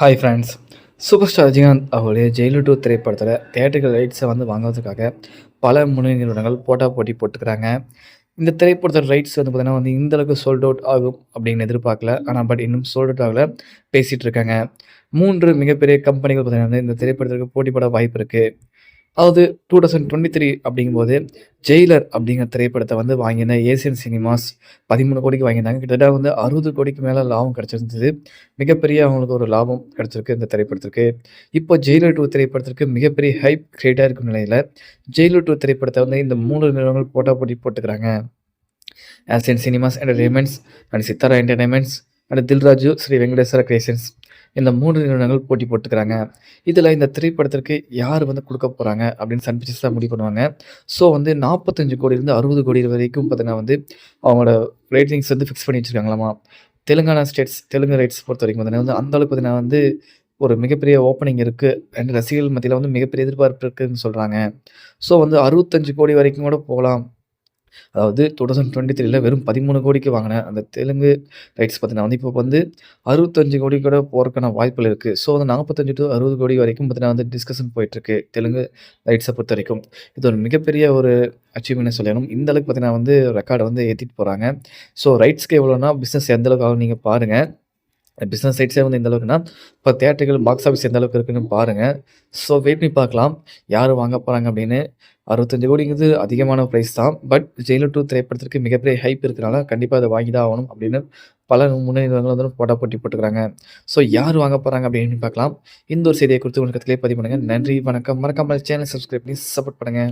Hi friends. Super star Rajinikanth அவருடைய Jailer 2 திரைப்படத்தில தியேட்டர்கள் rights வாங்குவதற்காக பல முன்னணி நிறுவனங்கள் போட்டி போட்டுக்கிறாங்க. இந்த திரைப்படத்தோட ரைட்ஸ் பார்த்தீங்கன்னா இந்த அளவுக்கு சோல்ட் அவுட் ஆகும் அப்படின்னு எதிர்பார்க்கல. பட் இன்னும் சோல்ட் அவுட் ஆகல. பேசிட்டு இருக்காங்க. 3 மிகப்பெரிய கம்பெனிகள் பார்த்தீங்கன்னா இந்த திரைப்படத்திற்கு போட்டி போட வாய்ப்பு இருக்கு. அதாவது 2023 அப்படிங்கும்போது, ஜெயிலர் அப்படிங்கிற திரைப்படத்த வாங்கின ஏசியன் சினிமாஸ் 13 கோடிக்கு வாங்கியிருந்தாங்க. கிட்டத்தட்ட 60 கோடிக்கு மேல லாபம் கிடைச்சிருந்தது. மிகப்பெரிய அவங்களுக்கு ஒரு லாபம் கிடைச்சிருக்கு இந்த திரைப்படத்திற்கு. இப்போ ஜெயிலர் 2 திரைப்படத்திற்கு மிகப்பெரிய ஹைப் கிரியேட்டா இருக்கும் நிலையில, ஜெயிலர் 2 திரைப்படத்த இந்த 3 நிறுவனங்கள் போட்டி போட்டுக்கிறாங்க. Asian cinemas entertainments and Sithara entertainments and Dil Raju Sri Venkateswara creations இந்த 3 நிறுவனங்கள் போட்டி போட்டுக்கிறாங்க. இதில இந்த திரைப்படத்திற்கு யார் குடுக்க போறாங்க அப்படின்னு சன் பிக்சர்ஸ் தான் முடிவு பண்ணுவாங்க. ஸோ 45 கோடியிலிருந்து 60 கோடி வரைக்கும் பார்த்தீங்கன்னா அவங்களோட ரேட்டிங்ஸ் ஃபிக்ஸ் பண்ணி வச்சிருக்காங்களாமா. தெலுங்கானா ஸ்டேட்ஸ் தெலுங்கு ரைட்ஸ் பொறுத்தவரைக்கும் பார்த்தீங்கன்னா அந்த அளவுக்கு பார்த்தீங்கன்னா ஒரு மிகப்பெரிய ஓப்பனிங் இருக்கு. அண்ட் ரசிகர்கள் மத்தியில மிகப்பெரிய எதிர்பார்ப்பு இருக்குன்னு சொல்றாங்க. ஸோ 65 கோடி வரைக்கும் கூட போகலாம். அதாவது 2023ல வெறும் 13 கோடிக்கு வாங்குன அந்த தெலுங்கு ரைட்ஸ் பார்த்தீங்கன்னா இப்போ 65 கோடி கூட போறதுக்கான வாய்ப்புகள் இருக்கு. ஸோ 45 டூ 60 கோடி வரைக்கும் பார்த்தீங்கன்னா டிஸ்கஷன் போயிட்டுருக்கு. தெலுங்கு ரைட்ஸ பொறுத்தவரைக்கும். இது ஒரு மிகப்பெரிய ஒரு அச்சீவ்மெண்ட்னே சொல்லணும். இந்த அளவுக்கு பார்த்தீங்கன்னா ரெக்கார்ட ஏத்திட்டு போறாங்க. ஸோ ரைட்ஸ்க்கு எவ்வளோனா பிசினஸ் எந்த அளவுக்கு ஆகும்னு நீங்க பாருங்க. பிசினஸ் சைட்ஸே எந்த அளவுக்குன்னா, இப்போ தியேட்டர்கள் பாக்ஸ் ஆஃபிஸ் எந்த அளவுக்கு இருக்குன்னு பாருங்க. ஸோ வெயிட் பண்ணி பார்க்கலாம். யார் வாங்க போறாங்க அப்படின்னு. 65 கோடிங்கிறது அதிகமான பிரைஸ் தான். பட் ஜெயிலர் 2 திரைப்படத்திற்கு மிகப்பெரிய ஹைப் இருக்கனால கண்டிப்பா அத வாங்கி தான் ஆகணும் அப்படின்னு பல முன்னணி நிறுவனங்கள் போட்டி போட்டுக்கிறாங்க. ஸோ யார் வாங்க போறாங்க அப்படின்னு பார்க்கலாம். இந்த ஒரு செய்திய குறித்து உங்க கருத்துக்களை பதிவு பண்ணுங்க. நன்றி, வணக்கம். மறக்காம சேனல் சப்ஸ்கிரைப் பண்ணி சப்போர்ட் பண்ணுங்க.